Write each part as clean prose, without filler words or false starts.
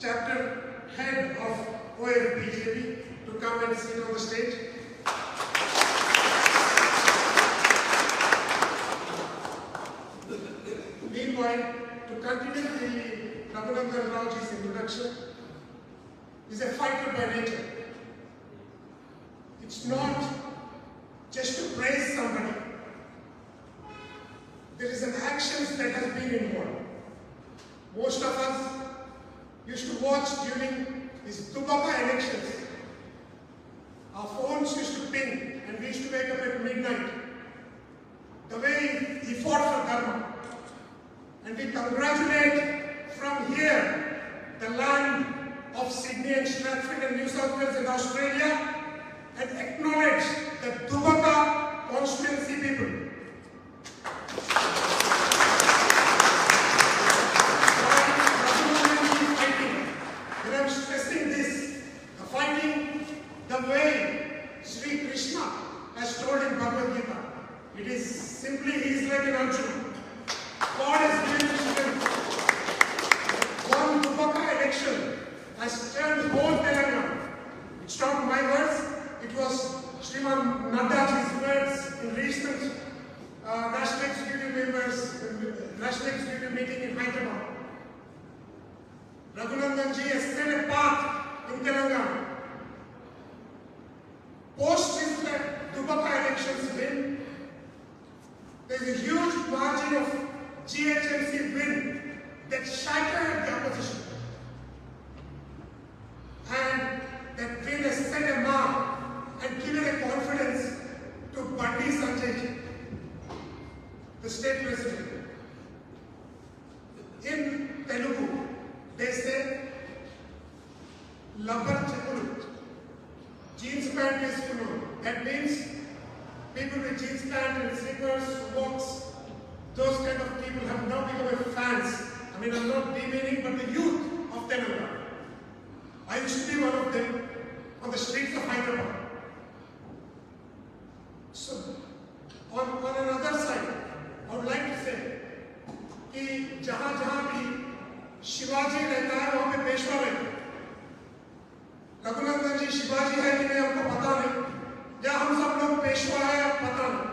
chapter head of OFBJP to come and sit on the stage. Meanwhile, to continue the Raghunandan Raoji's introduction, is a fighter by nature. It's not just to praise somebody. There is an action that has been involved. Most of us used to watch during these Dubaka elections. Our phones used to ping and we used to wake up at midnight. The way he fought for Dharma. And we congratulate from here the land of Sydney and Stratford and New South Wales and Australia and acknowledge the Dubaka constituency people. And I'm stressing this, the fighting the way Sri Krishna has told in Bhagavad Gita. It is simply, he is like an Arjuna. God has given strength. One Dubaka election has turned whole Telangana. It's not my words, it was Sriman Naddaji's words in recent National Executive meeting in Hyderabad. Raghunandanji has set a path in Telangana. Post his Dubaka elections win, there is a huge margin of GHMC win that shattered the opposition. And that win has set a mark and given a confidence to Bandi Sanjay, the state president. In Telugu, they say, Labbar Chakulu, jeans pant is kuno. That means people with jeans pant and slippers, walks, those kind of people have now become fans. I mean, I'm not demeaning, but the youth of Telangana. I used to be one of them on the streets of Hyderabad. So, on another side, I would like to say कि जहाँ भी शिवाजी रहता है वहाँ पे पेशवा रहता है. रघुनंदन जी शिवाजी है कि नहीं हमको पता नहीं, या हम सब लोग पेशवा है पता नहीं,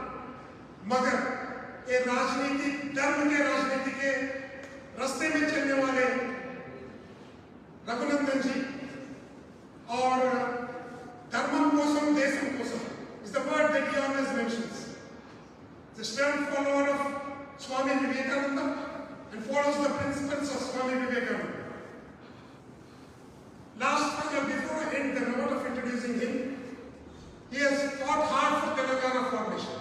मगर ये राजनीति धर्म के राजनीति के रास्ते में चलने वाले रघुनंदन जी और धर्मम कोसम देशम कोसम is the word that he always mentions. The stern follower of Swami Vivekananda and follows the principles of Swami Vivekananda. Last year, before I end the note of introducing him, he has fought hard for Telangana formation.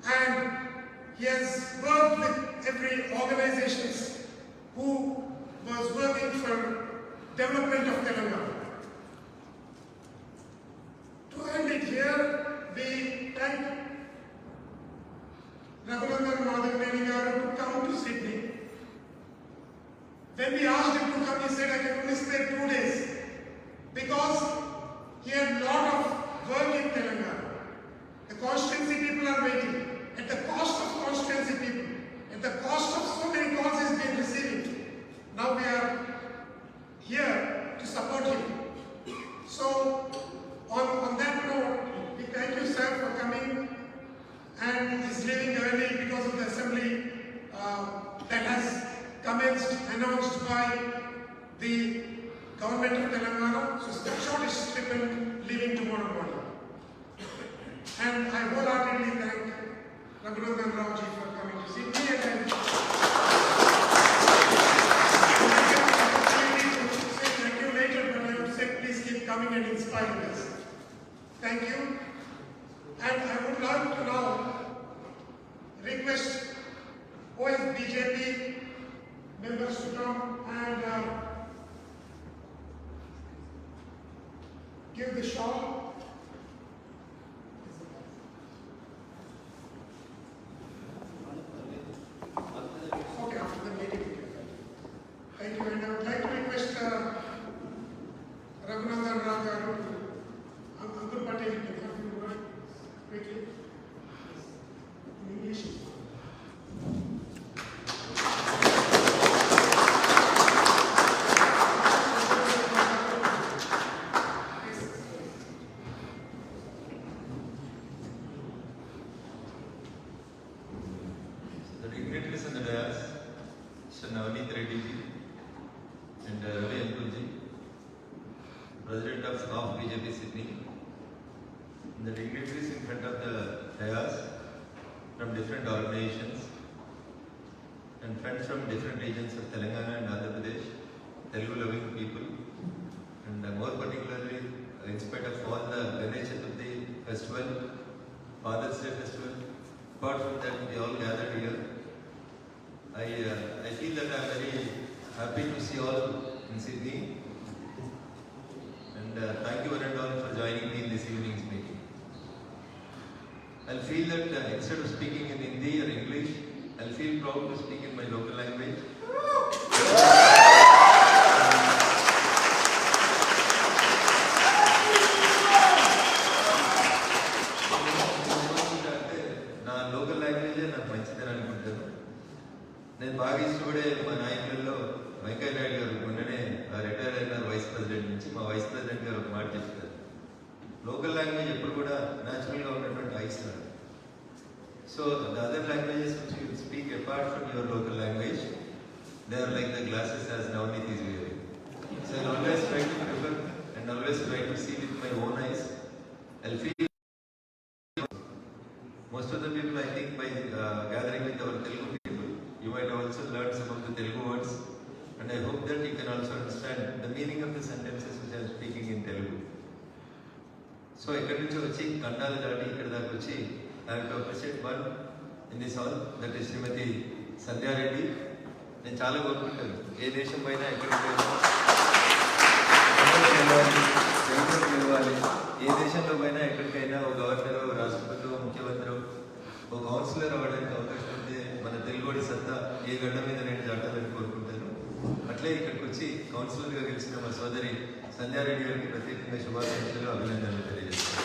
And he has worked with every organizations who was working for development of Telangana. To end it here, we thank Raghunandan Madhavaneni Garu to come to Sydney. When we asked him to come, he said, I can only stay 2 days because he had a lot of work in Telangana. The constituency people are waiting. At the cost of constituency people, at the cost of so many calls he's been receiving. Now we are here to support him. So, on that note, we thank you, sir, for coming. And he's leaving early because of the assembly that has commenced, announced by the government of Telangana. So, it's the shortest trip leaving tomorrow morning. And I wholeheartedly thank Raghunandan Raoji for coming to Sydney, and say thank you later, but I would say please keep coming and inspiring us. Thank you. And I would like to now request OFBJP members to come and give the shawl. Okay, after the meeting. Thank you. And I would like to request Raghunandan Rao Garu, Uncle Patel, can have you word quickly in English. Mr. Navneet Reddy ji and Ravi Ankul ji, President of BJP Sydney, the dignitaries in front of the dais from different organizations and friends from different regions of Telangana and Andhra Pradesh, Telugu loving people, and more particularly, in spite of all the Ganesh Chaturthi festival, Father's Day festival, apart from that, we all gathered here. I feel that I am very happy to see all in Sydney, and thank you one and all for joining me in this evening's meeting. I'll feel that instead of speaking in Hindi or English, I'll feel proud to speak in my local language. నా local లాంగ్వేజే నాకు మంచిదని అనుకుంటాను. నేను బాగా ఇష్టపడే మా నాయకులలో వెంకయ్య నాయుడు గారు మొన్ననే రిటైర్ అయినారు వైస్ ప్రెసిడెంట్ నుంచి. మా వైస్ ప్రెసిడెంట్ గారు ఒక మాట చెప్తారు, లోకల్ లాంగ్వేజ్ ఎప్పుడు కూడా న్యాచురల్గా ఉన్నటువంటి ఐస్ లాంటి. So the other languages which you speak apart from your local language, they are like the glasses as Navneet is wearing. So I'll always try to prefer and always try to see with my own eyes. I'll feel most of the people, I think, by gathering with our Telugu people, you might also learn some of the Telugu words, and I hope that you can also understand the meaning of the sentences which I am speaking in Telugu. So ikkadi nunchi vachi kandalu daati ikkadi daaka vachi I have to appreciate one in this hall, that is Srimati Sandhya Reddy. నేను చాలా కోరుకుంటాను, ఏ దేశం పైన ఎక్కడికి వెళ్ళాలి, ఏ దేశంలో పైనా ఎక్కడికైనా ఒక గవర్నర్, రాష్ట్రపతి, ముఖ్యమంత్రి, ఒక కౌన్సిలర్ అవ్వడానికి అవకాశం ఉంటే మన తెలుగుడి సత్తా ఏ గడ్డ మీద నేను చాటాలని కోరుకుంటాను. అట్లే ఇక్కడికి వచ్చి కౌన్సిలర్గా గెలిచిన మా సోదరి సంధ్యారెడ్డి గారికి ప్రత్యేకంగా శుభాకాంక్షలు, అభినందనలు తెలియజేస్తాను.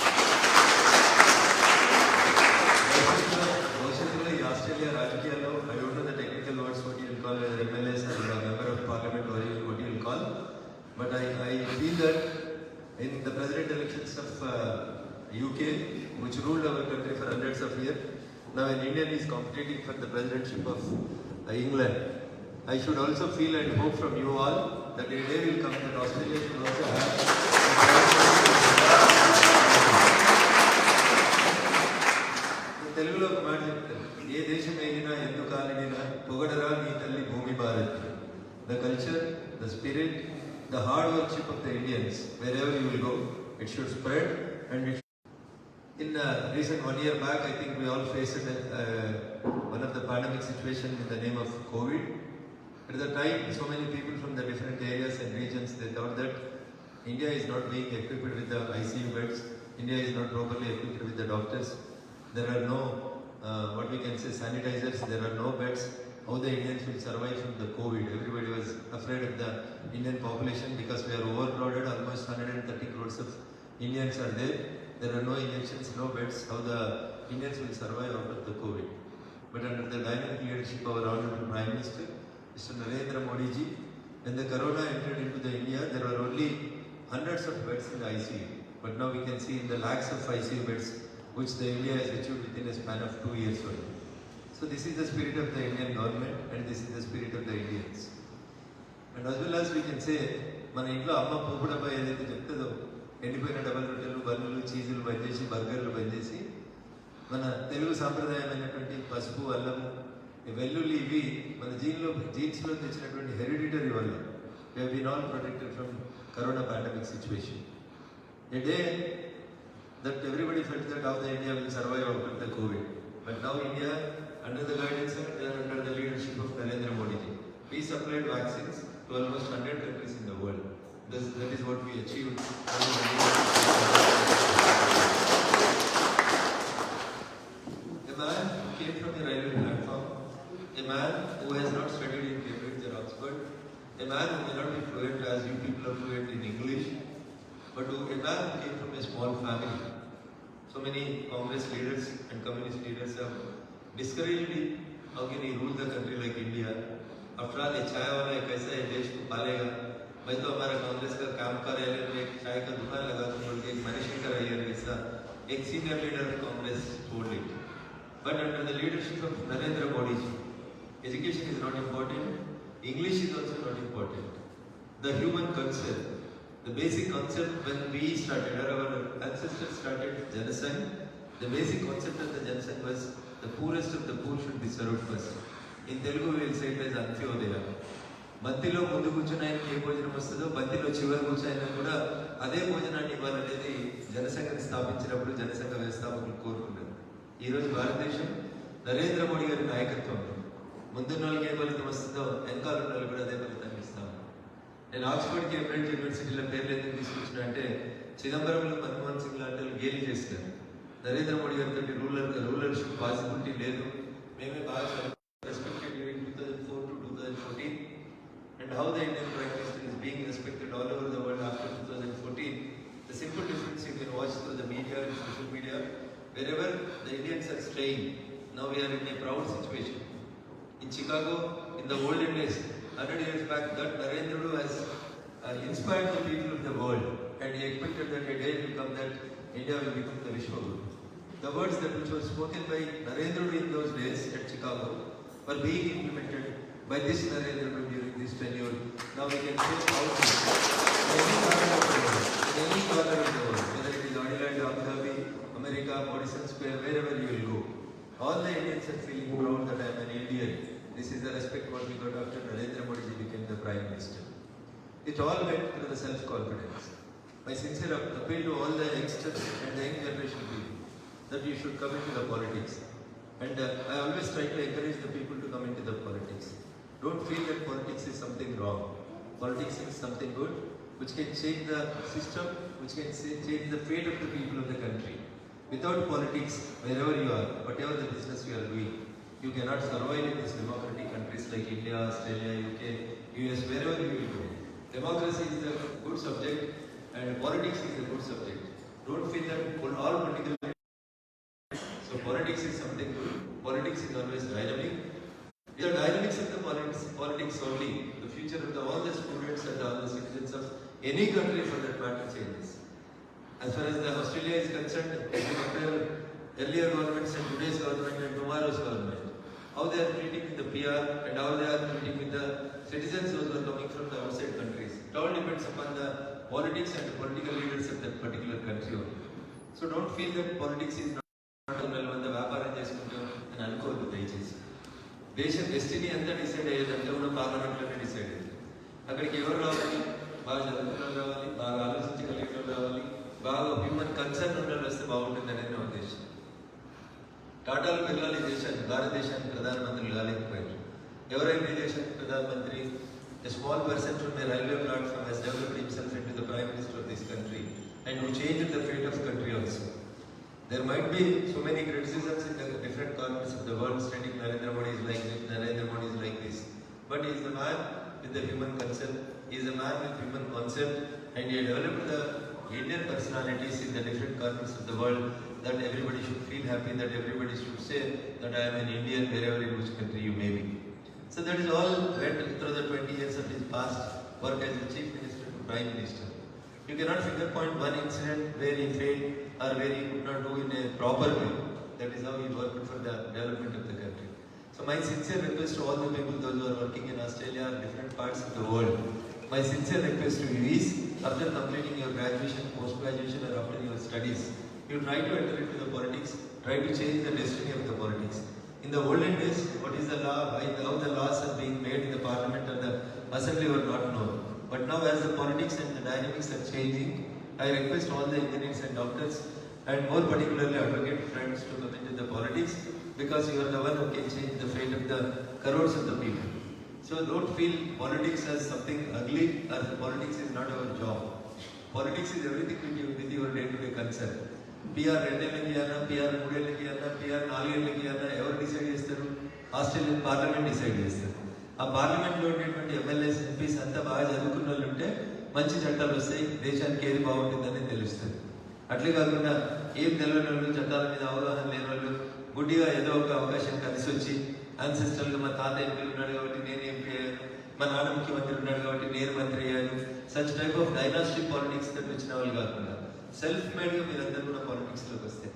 భవిష్యత్తులో ఈ ఆస్ట్రేలియా రాజకీయాల్లో I don't know the technical words what you will call MLAs or member of parliament or what you will call, but I feel that in the president elections of UK, which ruled our country for hundreds of years, now an Indian is competing for the presidentship of England. I should also feel and hope from you all that a day will come that Australia should also have తెలుగులో ఒక మాట చెప్తారు, ఏ దేశం ఏగినా ఎందుకు కాలినా పొగడరా నీ తల్లి భూమి Bharat. The culture, the spirit, the hard worship of the Indians, wear ever you will go, it should spread. And in recent 1 year back, I think we all faced one of the pandemic situation in the name of COVID. At the time, so many people from the different areas and regions, they thought that India is not being equipped with the ICU beds, India is not properly equipped with the doctors, there are no what we can say sanitizers, there are no beds. How the Indians will survive from the COVID? Everybody was afraid of the Indian population because we are overcrowded. Almost 130 crores of Indians are there. There are no injections, no beds. How the Indians will survive out of the COVID? But under the dynamic leadership of our Honorable Prime Minister, Mr. Narendra Modi ji, when the Corona entered into the India, there were only hundreds of beds in the ICU. But now we can see in the lakhs of ICU beds which the India has achieved within a span of 2 years only. So this is the spirit of the Indian government and this is the spirit of the Indians. And as well as we can say, మన ఇంట్లో అమ్మ పోపు డబ్బా ఏదైతే చెప్తుందో, ఎండిపోయిన double రొట్టెలు, బన్నులు, చీజులు బంద్ చేసి, బర్గర్లు బంద్ చేసి, మన తెలుగు సాంప్రదాయమైనటువంటి పసుపు, అల్లము, వెల్లుల్లి, ఇవి మన జీన్స్లో తెచ్చినటువంటి హెరిడిటరీ వల్ల we have been all protected from corona pandemic situation. A day that everybody felt that how the India will survive out of the COVID. But now India, under the guidance and under the leadership of Narendra Modi ji, we supplied vaccines to almost 100 countries in the world. That is what we achieved. A man who came from a railway platform, a man who has not studied in Cambridge or Oxford, a man who may not be fluent as you people are fluent in English, but a man who came from a small family. So many Congress leaders and communist leaders have discouraged him. How can he rule the country like India? After all, a chai wala kaisa hai desh ko palega? मैं तो हमारा कांग्रेस का काम कार्यालय में एक चाय का दुकान लगा दूं बोल के एक मैनेजिंग कराइए ऐसा एक senior leader of Congress told it. But under the leadership of Narendra Modi ji, education is not important. English is also not important. The human concept, the basic concept when we started, or our ancestors started genocide, the basic concept of the genocide was the poorest of the poor should be served first. In Telugu we will say it as Antyodaya. బంతిలో ముందు కూర్చుని ఆయనకి ఏ భోజనం వస్తుందో బంతిలో చివరి కూర్చొని కూడా అదే భోజనాన్ని ఇవ్వాలనేది జనసంఘని స్థాపించినప్పుడు జనసంఘ వ్యవస్థాపకులు కోరుకున్నారు. ఈరోజు భారతదేశం నరేంద్ర మోడీ గారి నాయకత్వంలో ముందున్న వాళ్ళకి ఏ ఫలితం వస్తుందో వెనకాల ఉన్న వాళ్ళు కూడా అదే ఫలితాన్ని ఇస్తాము. నేను ఆక్స్ఫర్డ్ కేంబ్రిడ్జ్ యూనివర్సిటీల పేర్లు ఎందుకు తీసుకొచ్చిన అంటే చిదంబరంలో మన్మోహన్ సింగ్ లాంటి వాళ్ళు గేలి చేస్తారు. నరేంద్ర మోడీ గారితో రూలర్షిప్ పాసిబిలిటీ లేదు, మేమే బాగా respected during 2004 to 2014 and how the Indian Prime Minister is being respected all over the world after 2014. The simple difference you can watch through the media and social media, wherever the Indians are staying, now we are in a proud situation. In Chicago, in the olden days, 100 years back, that Narendra has inspired the people of the world, and he expected that a day will come that India will become the Vishwaguru. The words that which were spoken by Narendra in those days at Chicago were being implemented by this Narendra during this tenure. Now we can say how any corner of the world, whether it is Adelaide, Abu Dhabi, America, Madison Square, wherever you will go, all the Indians are feeling proud that I am an Indian. This is the respect what we got after Narendra Modi ji became the Prime Minister. It all went through the self-confidence. My sincere appeal to all the youngsters and the young generation people that you should come into the politics. And I always try to encourage the people to come into the politics. Don't feel that politics is something wrong. Politics is something good, which can change the system, which can change the fate of the people of the country. Without politics, wherever you are, whatever the business you are doing, you cannot survive in these democratic countries like India, Australia, UK, US, wherever you will go. Democracy is a good subject and politics is a good subject. Don't feel that all political. So politics is something good. Politics is always dynamic. The dynamics of the politics only, the future of all the students and all the citizens of any country for that matter changes. As far as the Australia is concerned, if you compare earlier governments and today's government and tomorrow's government, how they are treating with the PR and how they are treating with the citizens who are coming from the outside countries. It all depends upon the politics and the political leaders of that particular country. So don't feel that politics is not the వ్యాపారం చేసుకుంటాం అని అనుకోవద్దు దయచేసి. దేశ destiny అంతా decide అయ్యేదంటే కూడా పార్లమెంట్లోనే decide అయ్యింది. అక్కడికి ఎవరు రావాలి? బాగా చదువుకున్న రావాలి, బాగా ఆలోచించగలిగిన రావాలి, బాగా హ్యూమన్ కన్సర్న్ ఉన్న వస్తే బాగుంటుంది అనేది నా ఉద్దేశం. టాటాలు పిల్లలు దేశాన్ని భారతదేశానికి ప్రధానమంత్రులు కాలేకపోయారు. ఎవరైనా ఈ దేశానికి ప్రధానమంత్రి? A small person from a railway platform has developed himself into the Prime Minister of this country and who changed the fate of country also. There might be so many criticisms in the different corners of the world stating Narendra Modi is like this, Narendra Modi is like this. But he is the man with the human concept, he is a man with human concept, and he developed the Indian personalities in the different corners of the world that everybody should feel happy, that everybody should say that I am an Indian wherever in which country you may be. So that is all went through the 20 years of his past work as the Chief Minister to Prime Minister. You cannot figure point one incident where he failed or where he could not do in a proper way. That is how he worked for the development of the country. So my sincere request to all the people, those who are working in Australia or different parts of the world, my sincere request to you is, after completing your graduation, post-graduation or after your studies, you try to enter into the politics, try to change the destiny of the politics. In the olden days, what is the law, how the laws are being made in the parliament or the assembly were not known. But now as the politics and the dynamics are changing, I request all the engineers and doctors and more particularly advocate friends to come into the politics because you are the one who can change the fate of the crores of the people. So don't feel politics as something ugly or politics is not our job. Politics is everything with your day-to-day concern. PR 2 ఏళ్ళకి అన్నా, PR 3 ఏళ్ళకి అన్నా, PR 4 ఏళ్ళకి అన్నా ఎవరు decide చేస్తారు? Australian parliament decide చేస్తారు. ఆ పార్లమెంట్లో ఉండేటువంటి ఎమ్మెల్యేస్, ఎంపీస్ అంతా బాగా చదువుకున్న వాళ్ళు ఉంటే మంచి చట్టాలు వస్తాయి, దేశానికి ఏది బాగుంటుందని తెలుస్తుంది. అట్లే కాకుండా ఏం తెలియని వాళ్ళు, చట్టాల మీద అవగాహన లేని వాళ్ళు గుడ్డిగా ఏదో ఒక అవకాశం కలిసి వచ్చి అన్సెస్ట్రల్గా మా తాత ఎంపీ ఉన్నాడు కాబట్టి నేను ఎంపీ అయ్యాను, మా నాన్న ముఖ్యమంత్రి ఉన్నాడు కాబట్టి నేను మంత్రి అయ్యాను, such type of dynastic politics తోటి వచ్చిన వాళ్ళు కాకుండా సెల్ఫ్ మేడ్గా మీరందరూ కూడా పాలిటిక్స్లోకి వస్తే,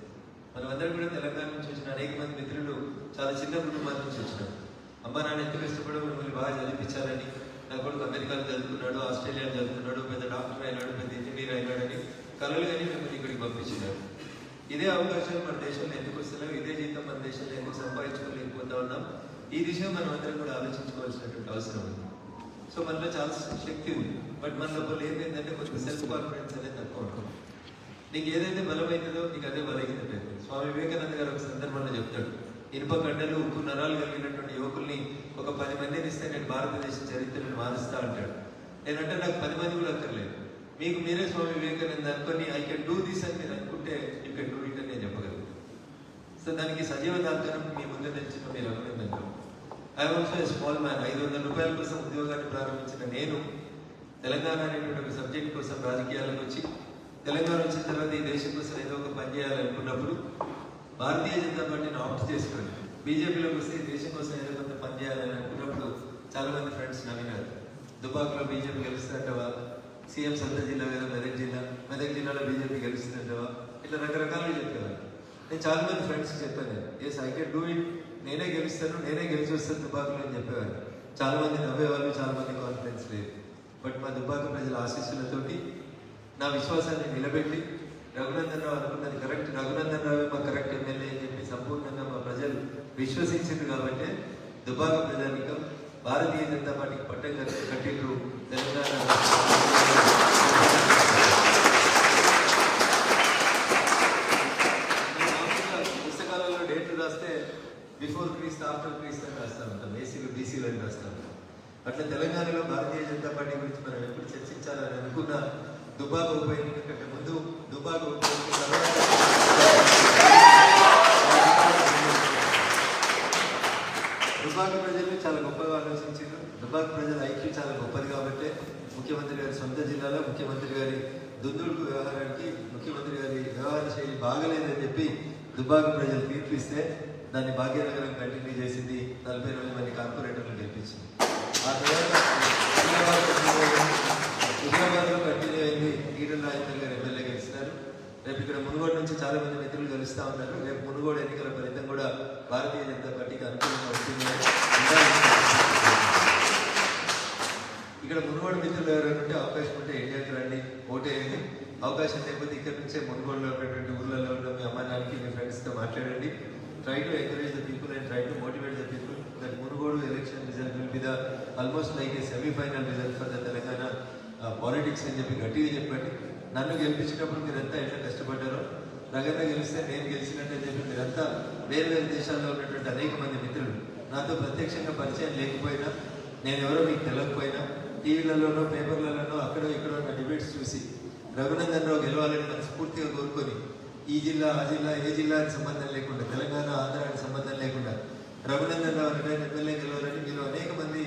మనమందరూ కూడా తెలంగాణ నుంచి వచ్చిన అనేక మంది మిత్రులు చాలా చిన్న కుటుంబాల నుంచి వచ్చినారు. అమ్మ నాన్న ఎంత కష్టపడో మిమ్మల్ని బాగా చదివించాలని, నా కొడుకు అమెరికాలో చదువుకున్నాడు, ఆస్ట్రేలియాలో చదువుకున్నాడు, పెద్ద డాక్టర్ అయినాడు, పెద్ద ఇంజనీర్ అయినాడని కలలు కానీ మిమ్మల్ని ఇక్కడికి పంపించినారు. ఇదే అవకాశాలు మన దేశంలో ఎందుకు వస్తున్నాం, ఇదే జీతం మన దేశంలో ఎందుకు సంపాదించుకోలేకపోతా ఉన్నాం, ఈ దిశగా మనం అందరం కూడా ఆలోచించుకోవాల్సినటువంటి అవసరం ఉంది. సో మనలో చాలా శక్తి ఉంది, బట్ మన లోపల ఏమైందంటే కొంచెం సెల్ఫ్ కాన్ఫిడెన్స్ అనేది తక్కువ ఉంటుంది. నీకు ఏదైతే బలమైతుందో నీకు అదే బలహీనత అవుతుంది. స్వామి వివేకానంద గారు ఒక సందర్భంలో చెప్తాడు, ఇనుప గడ్డలు ఉక్కు నరాలు కలిగినటువంటి యువకుల్ని ఒక 10 మందిని ఇస్తే నేను భారతదేశ చరిత్రను మారుస్తా అంటాడు. నేనంటే నాకు 10 మంది కూడా అక్కర్లేదు, మీకు మీరే స్వామి వివేకానంద అనుకొని ఐ కెన్ డూ దిస్ అని మీరు అనుకుంటే యూ కెన్ డూ ఇట్ అని నేను చెప్పగలను. సో దానికి సజీవ దాఖనం మీ ముందు తెచ్చిన మీరు అభినందనలు. I also a small man. 500 రూపాయల కోసం ఉద్యోగాన్ని ప్రారంభించిన నేను తెలంగాణ అనేటువంటి ఒక సబ్జెక్ట్ కోసం రాజకీయాలకు వచ్చి, తెలంగాణ వచ్చిన తర్వాత ఈ దేశం కోసం ఏదో ఒక పని చేయాలనుకున్నప్పుడు భారతీయ జనతా పార్టీని ఆప్ట్ చేసుకుని బీజేపీలోకి వస్తే ఈ దేశం కోసం ఏదో కొంత పని చేయాలని అనుకున్నప్పుడు చాలా మంది ఫ్రెండ్స్ నవ్వినారు. దుబాక్లో బీజేపీ గెలుస్తుందంటవా, సీఎం సొంత జిల్లా కదా మెదక్ జిల్లాలో బీజేపీ గెలుస్తుందంటవా, ఇట్లా రకరకాలుగా చెప్పేవారు. నేను చాలా మంది ఫ్రెండ్స్ చెప్పాను, yes I can do it, నేనే గెలుస్తాను, నేనే గెలిచి వస్తాను దుబాక్లో అని చెప్పేవారు. చాలా మంది నవ్వేవాళ్ళు, చాలా మంది కాన్ఫిడెన్స్ లేదు. బట్ మా దుబాక ప్రజల ఆశీస్సులతోటి నా విశ్వాసాన్ని నిలబెట్టి రఘునందన్ రావు అనుకున్నది కరెక్ట్, రఘునందన్ రావు మా కరెక్ట్ ఎమ్మెల్యే అని చెప్పి సంపూర్ణంగా మా ప్రజలు విశ్వసించింది కాబట్టి దుబాక ప్రజానికం భారతీయ జనతా పార్టీకి పట్టం కట్టిండ్రు. తెలంగాణ పుస్తకాలలో డేట్లు రాస్తే బిఫోర్ క్రీస్తు ఆఫ్టర్ క్రీస్తు అని రాస్తా ఉంటాం, ఏసీలు బీసీలు అని రాస్తా ఉంటాం. అట్లా తెలంగాణలో భారతీయ జనతా పార్టీ గురించి మనం ఎప్పుడు చర్చించాలని అనుకున్న దుబాక ఉప ఎన్నిక కంటే ముందు దుబాక ఉప ఎన్నిక దుబాక ప్రజలు చాలా గొప్పగా ఆలోచించారు. దుబాక ప్రజల ఐక్యం చాలా గొప్పది కాబట్టి ముఖ్యమంత్రి గారి సొంత జిల్లాలో ముఖ్యమంత్రి గారి దుందుడుకు వ్యవహారానికి ముఖ్యమంత్రి గారి వ్యవహార శైలి బాగలేదని చెప్పి దుబాక ప్రజలు తీర్పిస్తే దాన్ని భాగ్యనగరం కంటిన్యూ చేసింది, 42 మంది కార్పొరేటర్లు గెలిపించింది. ఆ తర్వాత హుజరాబాద్లో కంటిన్యూ అయింది, ఈటల రాజేందర్ గారు ఎమ్మెల్యే గెలిచినారు. రేపు ఇక్కడ మునుగోడు నుంచి చాలా మంది మిత్రులు కలుస్తూ ఉన్నారు. రేపు మునుగోడు ఎన్నికల ఫలితం కూడా భారతీయ జనతా పార్టీకి అనుకూలంగా వస్తుంది. ఇక్కడ మునుగోడు మిత్రులు ఎవరంటే అవకాశం ఉంటే ఇండియాకి రండి, ఓటేయండి. అవకాశం లేకపోతే ఇక్కడ నుంచే మునుగోడులో ఉన్నటువంటి ఊర్లలో ఉన్న మీ అమ్మ నాన్నకి మీ ఫ్రెండ్స్తో మాట్లాడండి. Try to encourage the people and try to motivate the people that Munugodu election result will be the almost like a semi-final result for the Telangana politics అని చెప్పి గట్టిగా చెప్పండి. నన్ను గెలిపించినప్పుడు మీరంతా ఎట్లా కష్టపడ్డారో, రగన్న గెలిస్తే నేను గెలిచినట్టు అని చెప్పి మీరంతా వేరు వేరు దేశాల్లో ఉన్నటువంటి అనేక మంది మిత్రులు నాతో ప్రత్యక్షంగా పరిచయం లేకపోయినా, నేను ఎవరో మీకు తెలియకపోయినా, టీవీలలోనో పేపర్లలోనో అక్కడో ఇక్కడో ఉన్న డిబేట్స్ చూసి రఘునందన్ రావు గెలవాలని మనస్ఫూర్తిగా కోరుకొని ఈ జిల్లా ఆ జిల్లా ఏ జిల్లాకి సంబంధం లేకుండా, తెలంగాణ ఆంధ్రాకి సంబంధం లేకుండా రఘునందన్ రావు అనే ఎమ్మెల్యే గెలవాలని మీరు అనేక మంది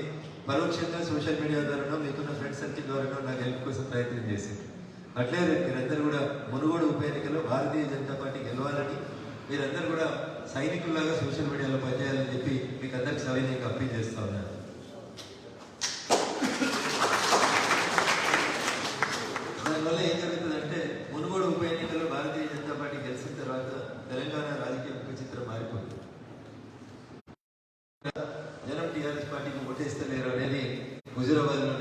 పరోక్షంగా సోషల్ మీడియా ద్వారానో మీకున్న ఫ్రెండ్ సర్కిల్ ద్వారానో నా గెలుపు కోసం ప్రయత్నం చేసింది. అట్లే మీరందరూ కూడా మునుగోడు ఉప ఎన్నికలో భారతీయ జనతా పార్టీ గెలవాలని మీరందరూ కూడా సైనికుల్లాగా సోషల్ మీడియాలో పనిచేయాలని చెప్పి మీకు అందరికి సవినయంగా అప్పీల్ చేస్తా ఉన్నాను. దానివల్ల ఏం జరుగుతుందంటే మునుగోడు ఉప ఎన్నికల్లో భారతీయ జనతా పార్టీ గెలిచిన తర్వాత తెలంగాణ రాజకీయ ముఖ చిత్రం మారిపోతుంది. జనం టీఆర్ఎస్ పార్టీకి ఓటేస్తలేరు అనేది హుజూరాబాద్ లో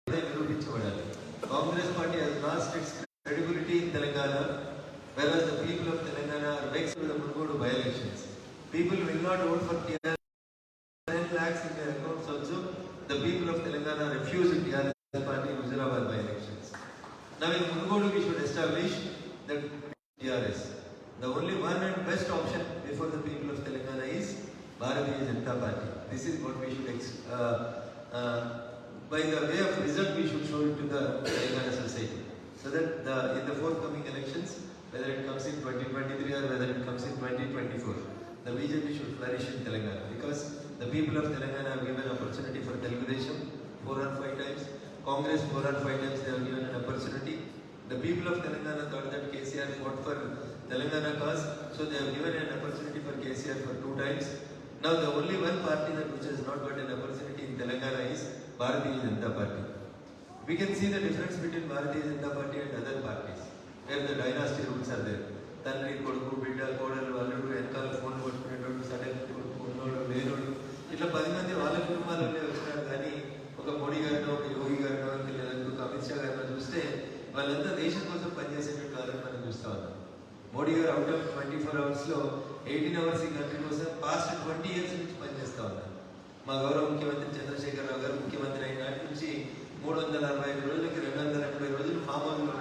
నిరూపించబడాలి. Congress party has lost its credibility in Telangana, whereas the people of Telangana are vexed with the Munugodu by-elections. People will not vote for TRS. 10 lakhs in their accounts also. The people of Telangana refused TRS party in Huzurabad by-elections. Now in Munugodu we should establish that TRS. The only one and best option before the people of Telangana is Bharatiya Janata Party. This is what we should by the way of result we should show it to the Telangana society, so that in the forthcoming elections, whether it comes in 2023 or whether it comes in 2024, the BJP should flourish in Telangana, because the people of Telangana have given opportunity for Telugu Desam 4 or 5 times, Congress 4 or 5 times they have given an opportunity. The people of Telangana thought that KCR fought for Telangana cause, so they have given an opportunity for KCR for 2 times. Now the only one party that which has not got an opportunity in Telangana is Bharatiya Janata Party. We can see the difference between Bharatiya Janata Party and other parties, where the dynasty roots are there. Tanri, Koduku, Bidda, Kodalu, Alludu, Enkala, phone కొట్టుకునేటోడు, sudden కొట్టుకునేటోడు, 18 hours ఈ country కోసం past 20 years నుంచి పనిచేస్తా ఉన్నారు. మా గౌరవ ముఖ్యమంత్రి చంద్రశేఖర్ రావు గారు ముఖ్యమంత్రి అయిన నాటి నుంచి 365 రోజులకి 280 రోజులు ఫామ్ హౌస్లో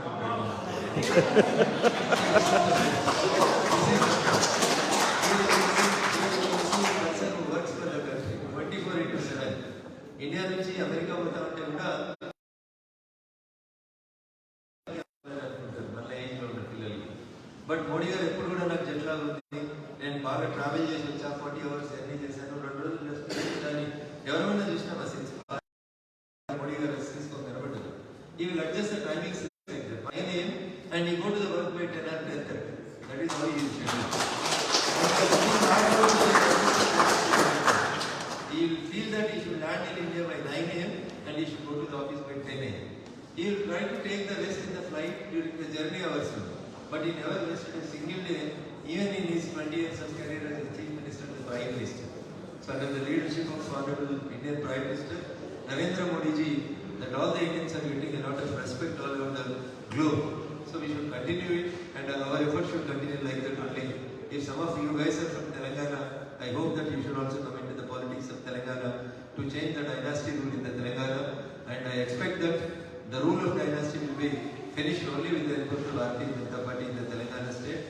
works for the country 24/7. India నుంచి అమెరికా పోతా ఉంటే కూడా మళ్ళీ ఏజ్లో ఉన్న పిల్లలకి. బట్ మోడీ గారు ఎప్పుడు కూడా నాకు జట్లా ఉంది, నేను బాగా ట్రావెల్ చేసి వచ్చా, 40 అవర్స్ జర్నీ చేశాను, 2 రోజులు రెస్ట్ కానీ ఎవరైనా చూసినా మా సిన్స్ మోడీ గారు రెస్ట్ తీసుకొని కనబడ్డారు. ఈ will adjust the timings and he go to the work by 10 or 10:30. That is how he is scheduled. He will feel that he should land in India by 9 a.m. and he should go to the office by 10 a.m. He will try to take the rest in the flight during the journey hours. But he never wasted a single day, even in his 20 years of career as a Chief Minister and the Prime Minister. So under the leadership of Honorable Indian Prime Minister Narendra Modi ji, that all the Indians are getting a lot of respect all over the globe. So we should continue it, and our efforts should continue like that only. If some of you guys are from Telangana, I hope that you should also come into the politics of Telangana to change the dynasty rule in the Telangana, and I expect that the rule of dynasty will be finished only with the input of Bharatiya Janata Party in the Telangana state.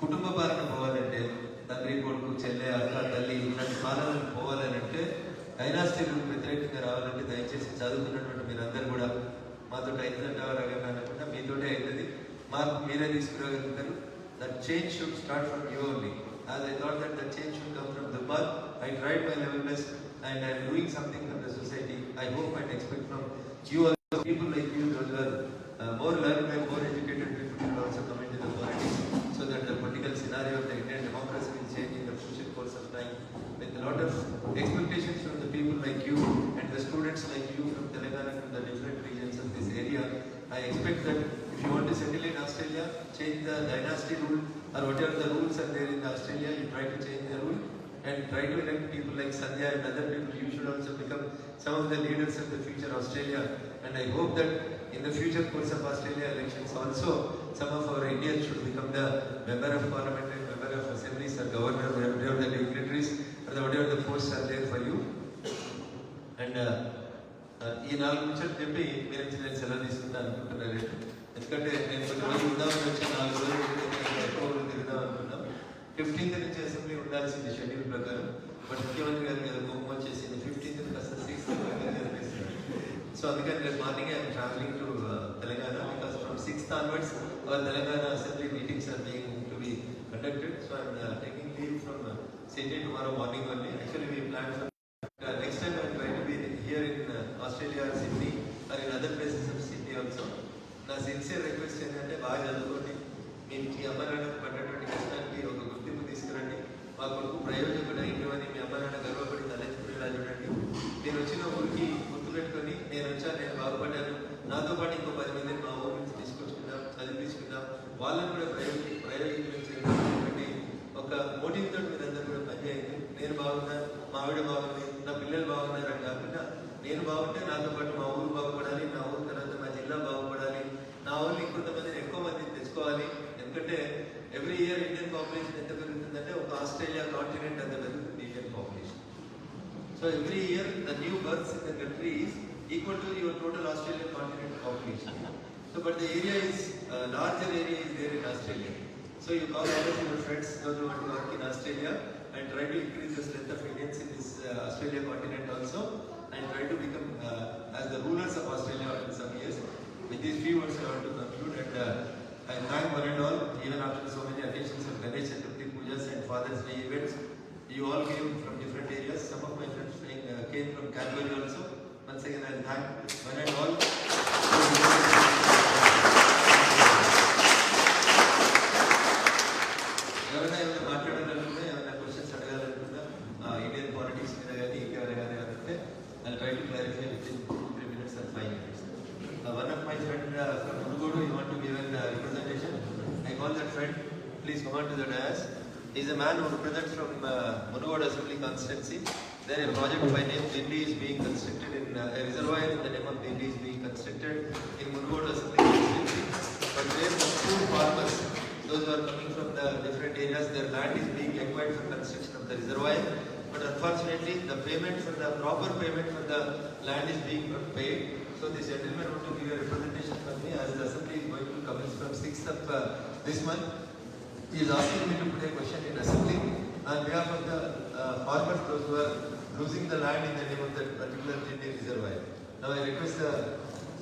కుటుంబ పాలన పోవాలంటే తండ్రి కొడుకు చెల్లె అక్క తల్లి ఇలాంటి పాలనలు పోవాలంటే డైనాస్టీ రూల్ వ్యతిరేకంగా రావాలంటే దయచేసి చదువుకున్నటువంటి మీరందరూ కూడా మాతో అవుతుందంటారు అనకుండా మీతోటే అవుతుంది, మార్పు మీరే తీసుకురాగలుగుతారు. That change should start from you only. As I thought that change should come from Dubai. I tried my level best and I am doing something for the society. I hope and expect from you also, people like you, those who are more learned and more educated people will also come into the politics, so that the political scenario of the Indian democracy will change in the future course of time. With a lot of expectations from the people like you and the students like you from Telangana, from the different regions of this area, I expect that if you want to settle in Australia, change the dynasty rule or whatever the rules are there in Australia, you try to change the rule and try to elect people like Sandhya and other people. You should also become some of the leaders of the future Australia, and I hope that in the future course of Australia elections also some of our Indians should become the member of parliament and member of assemblies or governor, whatever the dignitaries or whatever the posts are there for you. And ఈ 4 నిమిషాలు చెప్పి మీరు నేను సెలవు తీసుకుంటాను అనుకుంటున్నారు. ఎందుకంటే నేను కొన్ని రోజులు ఉందామని వచ్చి 4 రోజులు ఎక్కువ తిరుగుదాం అనుకున్నాం. 15th నుంచి అసెంబ్లీ ఉండాల్సింది షెడ్యూల్ ప్రకారం, బట్ ముఖ్యమంత్రి గారు మీద కోపం వచ్చేసింది 15th కాస్త 6th జరిపిస్తున్నారు. సో అందుకని రేపు morning I'm travelling to Telangana, because from 6th onwards our Telangana assembly meetings are being to be conducted. So I'm taking leave from Sydney tomorrow morning only. Actually we planned for next time I'm trying to be here in Australia or Sydney or in other places of Sydney also. నా sincere request ఏంటంటే బాగా చదువుకోండి, మీ అమ్మ నాన్న పడ్డటువంటి కష్టానికి ఒక గుర్తింపు తీసుకురండి, మా కొడుకు ప్రయోజకుడు అయిందని మీ అమ్మ నాన్న గర్వపడి తలెత్తుకునేలా చూడండి. నేను వచ్చిన ఊరికి గుర్తుపెట్టుకొని నేను వచ్చాను, నేను బాగుపడ్డాను, నాతో పాటు ఇంకో 10 మందిని మా ఊరి నుంచి తీసుకొచ్చుకుందాం, చదివించుకుందాం, వాళ్ళని కూడా ప్రయోజకులు చేయాలి. ఒక మోటివ్ తోటి మీరందరూ కూడా పనిచేయండి. నేను బాగున్నా, మా ఆవిడ బాగుంది, నా పిల్లలు బాగున్నారని కాకుండా నేను బాగుంటే నాతో పాటు మా ఊరు బాగుపడాలి, నా ఊరు తర్వాత మా జిల్లా బాగుపడాలి, నా ఊళ్ళు ఇంకొంతమందిని ఎక్కువ మందిని తెచ్చుకోవాలి. ఎందుకంటే ఎవ్రీ ఇయర్ ఇండియన్ పాపులేషన్ ఎంత పెరుగుతుందంటే ఒక ఆస్ట్రేలియా కాంటినెంట్ అంత పెరుగుతుంది Indian population. So every year the new births in the country is equal to your total Australian continent population. So but the area is larger area is there in Australia. So you call all of your friends those who want to work in Australia and try to increase the strength of Indians in this Australia continent also, and try to become as the rulers of Australia in some years. With these few words I want to conclude, and I thank one and all, even after so many occasions of Ganesh Chaturthi pujas and Father's Day events. You all came from different areas. Some of my friends came from Canberra also. Once again I thank one and all. ఎవరైనా ఏమైనా మాట్లాడాలనుకుంటే, ఏమైనా questions అడగాలనుకుంటే Indian politics మీద కానీ ఇంకెవరైనా అంటే I try to clarify with in 3 minutes or 5 minutes. One of my friend from Munugodu, he want to give a representation. I call that friend, please come on to the dais. He is a man who represents from Munugodu Assembly constituency. There a project by name Dindi is being constructed in a reservoir in the name of Dindi is being constructed in Munugodu Assembly constituency. But there the poor farmers, those who are coming from the different areas, their land is being acquired for construction of the reservoir. But unfortunately, the payment for the proper payment for the land is being not paid. So this gentleman want to give a representation for me as the assembly is going to commence from 6th of this month. He is asking me to put a question in assembly on behalf of the farmers, those who are losing the land in the name of that particular Tindi reservoir. Now I request the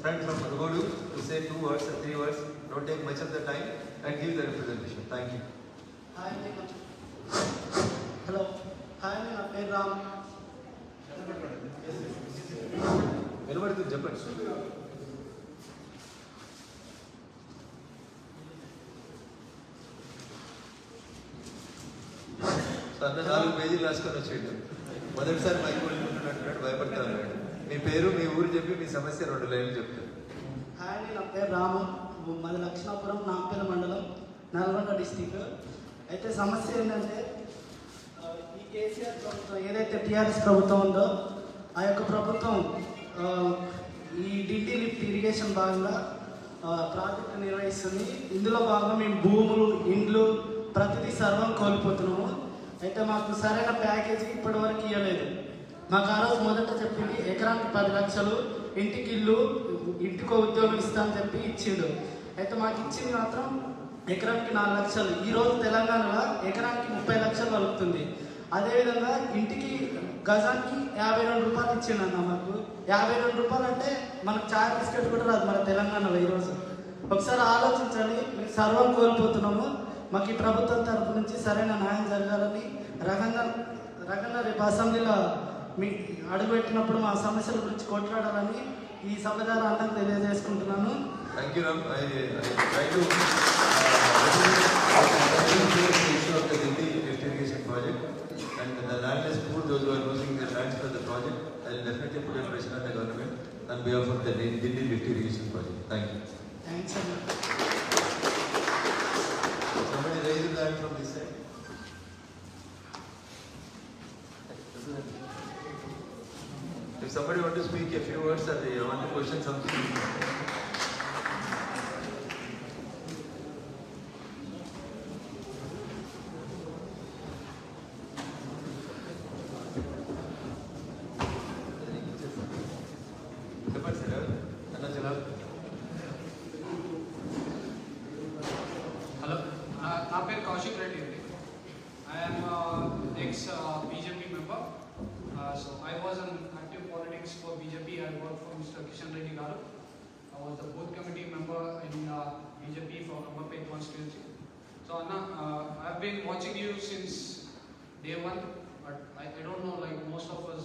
friend from Murugodu to say 2 words or 3 words. Don't take much of the time and give the representation. Thank you. Hi, hello. Hi, నా పేరు రామ్. నిలబడుతుంది చెప్పండి. అన్న 4 పేజీలు రాసుకొని వచ్చేయండి. మొదటిసారి mic పట్టుకుంటున్నట్టున్నాడు, భయపడతా ఉన్నాడు. మీ పేరు, మీ ఊరు చెప్పి మీ సమస్య 2 లైన్లు చెప్తారు. హాయ్, నా పేరు రాము. మాది లక్ష్మణపురం, నాంపల్లి మండలం, నల్గొండ డిస్టిక్. అయితే సమస్య ఏంటంటే ఈ కేసీఆర్ ప్రభుత్వం ఏదైతే టీఆర్ఎస్ ప్రభుత్వం ఉందో ఆ యొక్క ప్రభుత్వం ఈ డిండి లిఫ్ట్ ఇరిగేషన్ భాగంగా ప్రాజెక్టు నిర్వహిస్తుంది. ఇందులో భాగంగా మేము భూములు, ఇండ్లు, ప్రతిదీ సర్వం కోల్పోతున్నాము. అయితే మాకు సరైన ప్యాకేజీ ఇప్పటివరకు ఇవ్వలేదు. మాకు ఆ రోజు మొదట చెప్పింది ఎకరానికి 10 లక్షలు, ఇంటికి ఇల్లు, ఇంటికో ఉద్యోగం ఇస్తామని చెప్పి ఇచ్చిండు. అయితే మాకు ఇచ్చింది మాత్రం ఎకరానికి 4 లక్షలు. ఈరోజు తెలంగాణలో ఎకరానికి 30 లక్షలు వలుకుతుంది. అదేవిధంగా ఇంటికి గజానికి 52 రూపాయలు ఇచ్చిండు అన్న. మాకు 52 రూపాయలు అంటే మనకు చాయ్ బిస్కెట్ కూడా రాదు మన తెలంగాణలో ఈరోజు. ఒకసారి ఆలోచించండి, మేము సర్వం కోల్పోతున్నాము. మాకు ఈ ప్రభుత్వం తరపు నుంచి సరైన న్యాయం జరగాలని రకంగా రేపు అసెంబ్లీలో మీ అడుగుపెట్టినప్పుడు మా సమస్యల గురించి కొట్లాడాలని ఈ సభ ద్వారా అందరికి తెలియజేసుకుంటున్నాను. Thank you, Ram. I try to represent the issue of the Dindi lift irrigation project and the landless poor, those who are losing their lands for the project. I will definitely put a pressure on the government on behalf of the Dindi lift irrigation project. Thank you. Thanks అన్న. Somebody raise your hand from this side. If somebody want to speak a few words or they want to question something. Hello, నా పేరు కౌశిక్ రెడ్డి అండి. I am ex-BJP member. So I was in active politics for BJP. I worked for Mr. Kishan Reddy Garu. I was the booth committee member in BJP for Amberpet constituency. So Anna, I have been watching you since day one, but I don't know, like most of us,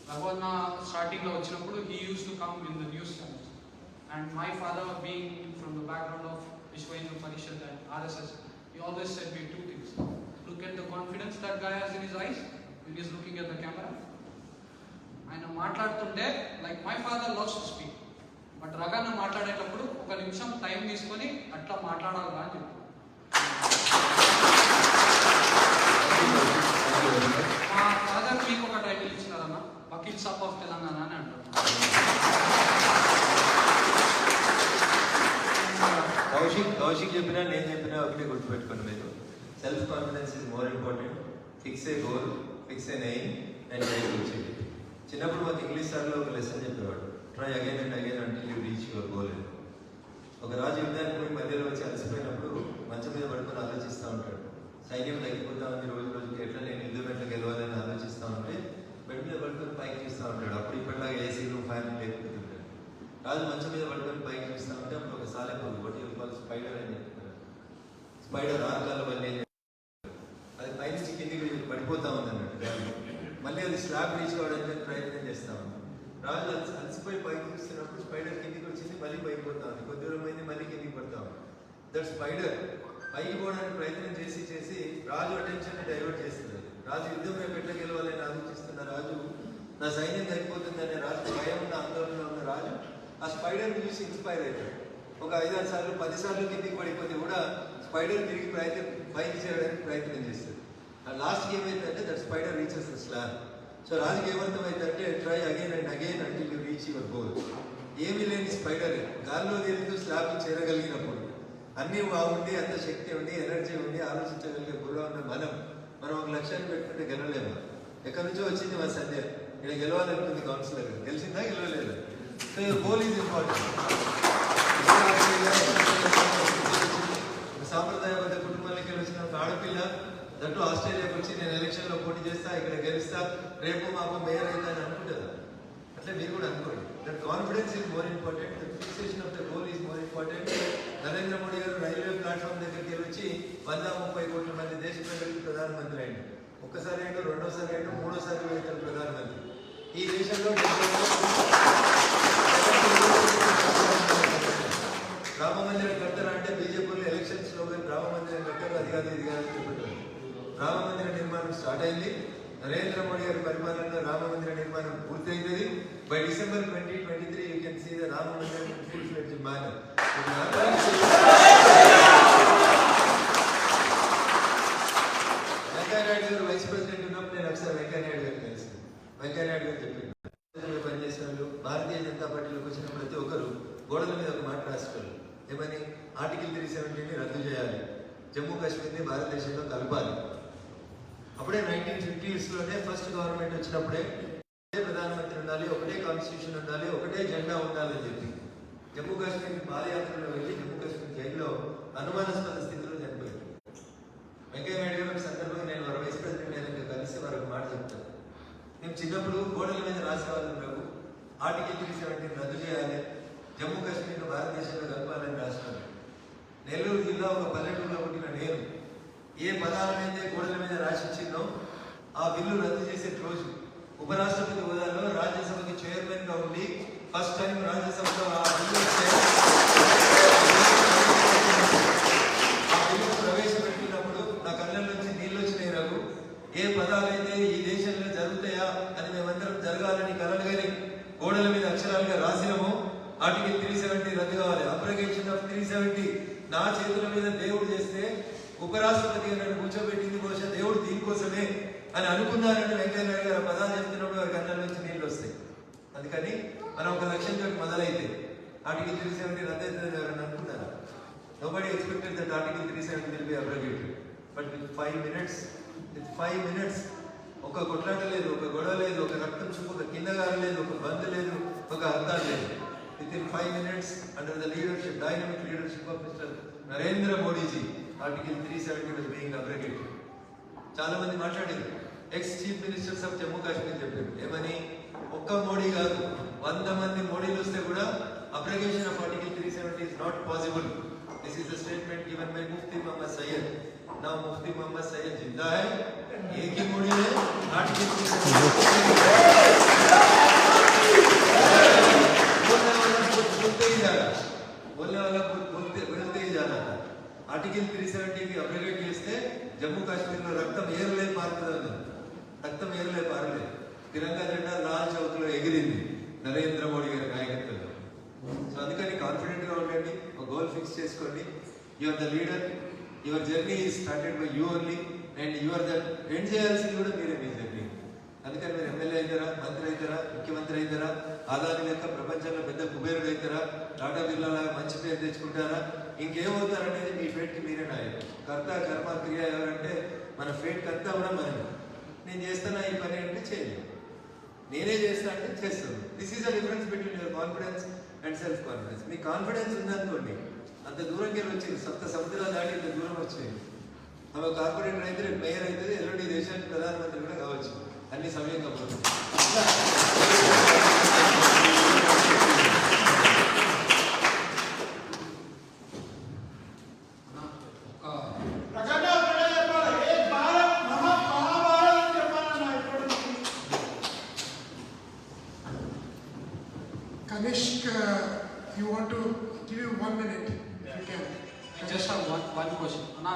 Raghavana starting lo vachinappudu he used to come in the news channels. And my father being from the background of Vishwa Hindu Parishad and RSS, he always said me 2 things. Look at the confidence that guy has in his eyes when he is looking at the camera. ఆయన మాట్లాడుతుంటే like my father loves to speak, but రగన్న మాట్లాడేటప్పుడు 1 నిమిషం time తీసుకొని అట్లా మాట్లాడాలా అని చెప్పి మా ఫాదర్ మీకు ఒక టైటిల్ ఇచ్చినారన్న, వకీల్ సాబ్ ఆఫ్ తెలంగాణ అని అంటారు. కౌశిక్ చెప్పినా నేను చెప్పినా ఒకటే గుర్తుపెట్టుకోండి మీరు. Self confidence is more important. Fix a goal, fix a aim and try to achieve it. చిన్నప్పుడు మాకు ఇంగ్లీష్ సార్లో ఒక లెసన్ చెప్పేవాడు, try again and again until you reach your goal. ఒక రాజు యుద్ధానికి పోయి మధ్యలో వచ్చి అలసిపోయినప్పుడు మంచం మీద పడుకొని ఆలోచిస్తూ ఉంటాడు. సైన్యం తగ్గిపోతా ఉంది రోజు రోజుకి, ఎట్లా నేను యుద్ధం ఎట్లా గెలవాలని ఆలోచిస్తూ ఉంటే బెడ్ మీద పడుకొని పైకి చూస్తూ ఉంటాడు. అప్పుడు ఇప్పటిలాగా ఏసీలు ఫ్యాన్లు లేకపోతుంటాడు. రాజు మంచం మీద పడుకొని పైకి చూస్తూ ఉంటే అప్పుడు ఒక సాలెపురుగు, ఒకటి స్పైడర్ అని చెప్తున్నారు. స్పైడర్ ఆరుకాల వల్ల అది పైనుంచి కిందికి పడిపోతా ఉంది అన్నట్టు. మళ్ళీ అది స్లాబ్ రీచ్ కావడానికి ప్రయత్నం చేస్తా ఉంది. రాజు అలసిపోయి పైకి చూస్తున్నప్పుడు స్పైడర్ కిందికి వచ్చింది, మళ్ళీ పైకి పోతా ఉంది. కొద్ది దూరం అయింది, మళ్ళీ కిందికి పడతా ఉంది. దట్ స్పైడర్ పైకి పోవడానికి ప్రయత్నం చేసి చేసి రాజు అటెన్షన్ డైవర్ట్ చేస్తుంది. రాజు యుద్ధం రేపు ఎట్లా గెలవాలని ఆలోచిస్తున్న రాజు, నా సైన్యం తగ్గిపోతుందనే రాజు, భయం ఉన్న ఆందోళన ఉన్న రాజు ఆ స్పైడర్ని చూసి ఇన్స్పైర్ అవుతాడు. ఒక 5-6 సార్లు 10 సార్లు కిందికి పడిపోతే కూడా స్పైడర్ తిరిగి పైకి చేయడానికి ప్రయత్నం చేస్తుంది. ఆ లాస్ట్కి ఏమైందంటే that spider reaches the slab. So రాజుకి ఏమర్థమైందంటే try again and again until you reach your goal. ఏమీ లేని స్పైడర్ గాల్లో తేలుతూ స్లాబ్కి చేరగలిగినప్పుడు అన్నీ బాగుండి అంత శక్తి ఉండి ఎనర్జీ ఉండి ఆలోచించగలిగే బుర్ర ఉన్న మనం ఒక లక్ష్యాన్ని పెట్టుకుంటే గెలవలేము. ఎక్కడి నుంచో వచ్చింది మా సంధ్య, ఇక్కడ గెలవాలనుకుంది కౌన్సిలర్, గెలిచిందా గెలవలేదు. So goal is important. సాంప్రదాయబద్ధ కుటుంబాలకి వచ్చిన ఒక ఆడపిల్ల దట్టు ఆస్ట్రేలియాకి వచ్చి నేను ఎలక్షన్లో పోటీ చేస్తా, ఇక్కడ గెలుస్తా, రేపు మాకు మేయర్ అయితే అని అనుకుంటుందా? అట్లా మీరు కూడా అనుకోండి. That confidence is more important, fixation of the goal is more important. Narendra Modi గారు రైల్వే ప్లాట్ఫామ్ దగ్గరికి వచ్చి 130 కోట్ల మంది దేశ ప్రజలకు ప్రధానమంత్రి అయింది. ఒక్కసారి అయిండు, రెండోసారి అయిండు, మూడోసారి అవుతారు ప్రధానమంత్రి. ఈ దేశంలో రామ మందిరం కట్టారా అంటే బీజేపీలో ఎలక్షన్స్ లో రామ మందిరం కట్టారు, అది కాదు ఇది కాదు చెప్పారు. రామ మందిర నిర్మాణం స్టార్ట్ అయింది. నరేంద్ర మోడీ గారి పరిపాలనలో రామ మందిర నిర్మాణం పూర్తయింది. By December 2023 you can see the Rama mandiram in full fledged manner. Venkaiah Naidu garu vice president ఉన్నప్పుడు నేను ఒకసారి వెంకయ్య నాయుడు గారు కలిసి వెంకయ్య నాయుడు గారు చెప్పారు, పనిచేసిన వాళ్ళు భారతీయ జనతా పార్టీలోకి వచ్చిన ప్రతి ఒక్కరు గోడల మీద ఒక మాట రాసుకోవాలి. ఏమని? ఆర్టికల్ 370ని రద్దు చేయాలి, జమ్మూ కాశ్మీర్ని భారతదేశంలో కలపాలి. అప్పుడే 1950s ఫస్ట్ గవర్నమెంట్ వచ్చినప్పుడే ఒకటే ప్రధానమంత్రి ఉండాలి, ఒకటే కాన్స్టిట్యూషన్ ఉండాలి, ఒకటే జెండా ఉండాలని చెప్పి జమ్మూ కాశ్మీర్ పాదయాత్రలో వెళ్ళి జమ్మూ కాశ్మీర్ జైల్లో అనుమానాస్పద స్థితిలో చనిపోయారు. వెంకయ్య నాయుడు గారు సందర్భంగా నేను వారి వైస్ ప్రెసిడెంట్ అయినా కలిసి వారికి మాట చెప్తాను. మేము చిన్నప్పుడు గోడల మీద రాసేవాళ్ళం, ప్రభు ఆర్టికల్ 370 రద్దు చేయాలి, జమ్మూ కాశ్మీర్ను భారతదేశంలో కలపాలని రాష్ట్రాలు. నెల్లూరు జిల్లా ఒక పల్లెటూరులో పుట్టిన నేను ఏ పదాలనైతే గోడల మీద రాసిచ్చిందో ఆ బిల్లు రద్దు చేసే రోజు ఉపరాష్ట్రపతి హోదాలో రాజ్యసభకి చైర్మన్ గా ఉండి ఫస్ట్ టైం రాజ్యసభలో ఆ బిల్లు ప్రవేశపెట్టినప్పుడు నా కళ్ళ నుంచి నీళ్ళు వచ్చినాయి. రఘు, ఏ పదాలైతే ఈ దేశంలో జరుగుతాయా అని మేమందరం జరగాలని కలలుగాని గోడల మీద అక్షరాలుగా రాసినామో ఆర్టికల్ 370 రద్దు కావాలి, అబ్రగేషన్ ఆఫ్ 370 నా చేతుల మీద దేవుడు చేస్తే ఉపరాష్ట్రపతిగా నన్ను కూర్చోబెట్టింది బహుశా దేవుడు దీనికోసమే అని అనుకున్నారని వెంకయ్య నాయుడు గారు పదాలు చెప్తున్నప్పుడు వారి కళ్ళ నుంచి నీళ్ళు వస్తాయి. అందుకని మనం ఒక లక్ష్యంతో మొదలైతే ఆర్టికల్ 370 రద్దు అవుతుంది ఎవరైనా అనుకున్నారా? Nobody expected that article 370 will be abrogated. But with 5 minutes ఒక కొట్లాట లేదు, ఒక గొడవ లేదు, ఒక రక్తం చుక్క, ఒక కిందగారు లేదు, ఒక బంద్ లేదు, ఒక అర్థాలు లేదు. Within 5 minutes, under the leadership, dynamic leadership of Mr. Narendra Modi ji, Article 370 was being abrogated. చాలా మంది మాట్లాడారు. Ex chief ministers of Jammu Kashmir చెప్పారు ఏమని? ఒక్క మోడీ కాదు 100 మంది మోడీలు వస్తే కూడా abrogation of article 370 is not possible. This is a statement given by Mufti Muhammad Sayyid. Now Mufti Muhammad Sayyid जिंदा है, एक ही मोदी ने आर्टिकल 370 बोलते ही जाना था. ఆర్టికల్ 370 అబ్రగేట్ చేస్తే జమ్మూ కాశ్మీర్లో రక్తం ఏర్లే పారుతుంది, రక్తం ఏర్లే పారలేదు. తిరంగా జెండా లాల్ చౌక్ లో ఎగిరింది నరేంద్ర మోడీ గారి నాయకత్వంలో. సో అందుకని కాన్ఫిడెంట్ గా ఉండండి, ఒక గోల్ ఫిక్స్ చేసుకోండి. You are the leader, your journey is started by you only and you are the end చేయాల్సింది కూడా మీరే మీ జర్నీ. అందుకని మీరు ఎమ్మెల్యే అవుతారా, మంత్రి అవుతారా, ముఖ్యమంత్రి అవుతారా, ఆదాని లెక్క ప్రపంచంలో పెద్ద కుబేరుడు అవుతారా, టాటా బిర్లా మంచి పేరు తెచ్చుకుంటారా, ఇంకేమవుతారనేది మీ ఫేట్కి మీరే నాయకులు. కర్త కర్మ క్రియ ఎవరంటే మన ఫేట్కి అంతా కూడా మనం. నేను చేస్తానా ఈ పని అంటే చేయలేదు, నేనే చేస్తా అంటే చేస్తాను. This is the difference between your confidence and self confidence. Me confidence ఉందనుకోండి, అంత దూరంకి వెళ్ళి వచ్చింది, సప్త సముద్రాలు దాటి ఇంత దూరం వచ్చింది. ఆమె కార్పొరేటర్ అయితే మేయర్ అవుతుంది, ఎల్లుండి దేశానికి ప్రధానమంత్రి కూడా కావచ్చు, అన్ని సమయం కావచ్చు. Kanishk, you want to give you 1 minute, if you can. Just one question అన్న,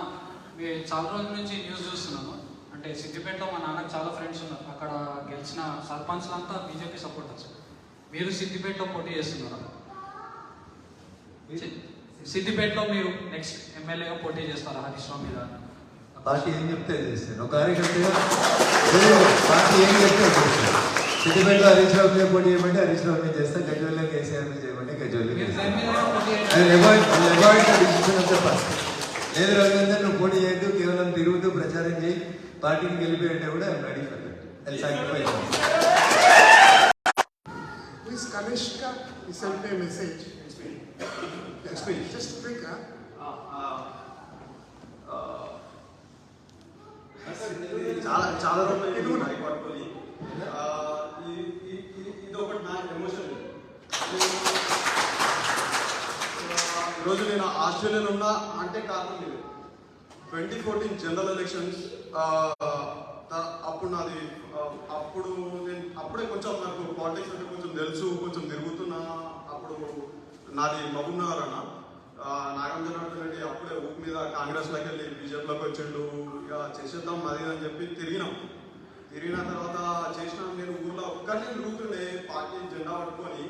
మీరు చాలా రోజుల నుంచి న్యూస్ చూస్తున్నాను. అంటే సిద్దిపేటలో మా నాన్నకు చాలా ఫ్రెండ్స్ ఉన్నారు, అక్కడ గెలిచిన సర్పంచ్లంతా బీజేపీ సపోర్టర్స్. మీరు సిద్దిపేటలో పోటీ చేస్తున్నారా? సిద్దిపేటలో మీరు నెక్స్ట్ ఎమ్మెల్యేగా పోటీ చేస్తారా హరీష్ రావు మీద? పార్టీ ఏం చెప్తే చేస్తాను, ఒక కార్యకర్తగా పార్టీ ఏం చెప్తే చేస్తాను. సిద్దిపేటలో హరీష్ రావు మీద పోటీ చేయమంటే హరీష్ రావు మీద చేస్తా, గజ్వేల్లో కేసీఆర్ మీద చేయమంటే గజ్వేల్లో లేదు రఘునందన్ నువ్వు పోటీ చేయొద్దు, కేవలం తిరుగుతూ ప్రచారం చేయి, పార్టీకి గెలిపోయింటే కూడా I'm ready for that. Sacrifice. Please, Kanishka, he sent me a message. Just quick, huh? చాలా రోజులు పట్టుకొని ఇది ఒకటి నా ఎమోషన్. ఈరోజు నేను ఆస్ట్రేలియాలో ఉన్నా అంటే కారణం లేదు. 2014 జనరల్ ఎలక్షన్స్ అప్పుడు నాది అప్పుడు నేను అప్పుడే కొంచెం నాకు పాలిటిక్స్ అంటే కొంచెం తెలుసు, కొంచెం తిరుగుతున్నా. అప్పుడు నాది మహబూబ్నగర్ అన్న. నాగం జనార్దన్ రెడ్డి అప్పుడే ఊపు మీద కాంగ్రెస్లోకి వెళ్ళి బీజేపీలోకి వచ్చిండు. ఇక చేసేద్దాం అది అని చెప్పి తిరిగిన తర్వాత చేసినాం. నేను ఊర్లో ఒక్కరిని తిరుగుతుండే పార్టీ జెండా పట్టుకొని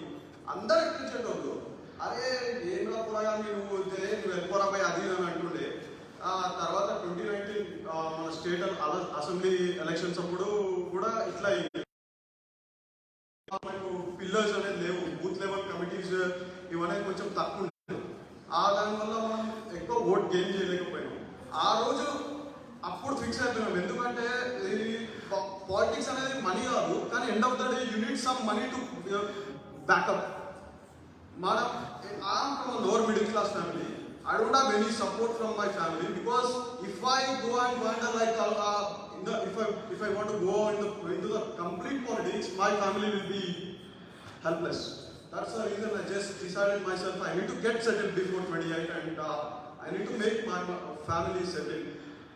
అందరు ఎక్కించేటోళ్ళు. అరే ఏంలో కూడా నువ్వు వెళ్ళిపోరాబాయి అది అని అంటుండే. తర్వాత 2019 మన స్టేట్ అసెంబ్లీ ఎలక్షన్స్ అప్పుడు కూడా ఇట్లా మనకు పిల్లర్స్ అనేది లేవు, బూత్ లెవెల్ కమిటీస్ ఇవన్నీ కొంచెం తక్కువ ఉండేది. దానివల్ల మనం ఎక్కువ ఓట్ గెయిన్ చేయలేకపోయాం. ఆ రోజు అప్పుడు ఫిక్స్ అయిపోయినాం. ఎందుకంటే పాలిటిక్స్ అనేది మనీ కాదు, కానీ end of the day you need some money to backup. మనం I'm from a lower middle class family. I don't have any support from my family because if I go and wander like if I want to go into the complete politics, my family will be helpless. That's the reason I just decided myself I need to get settled before 28 and I need to make my family settled.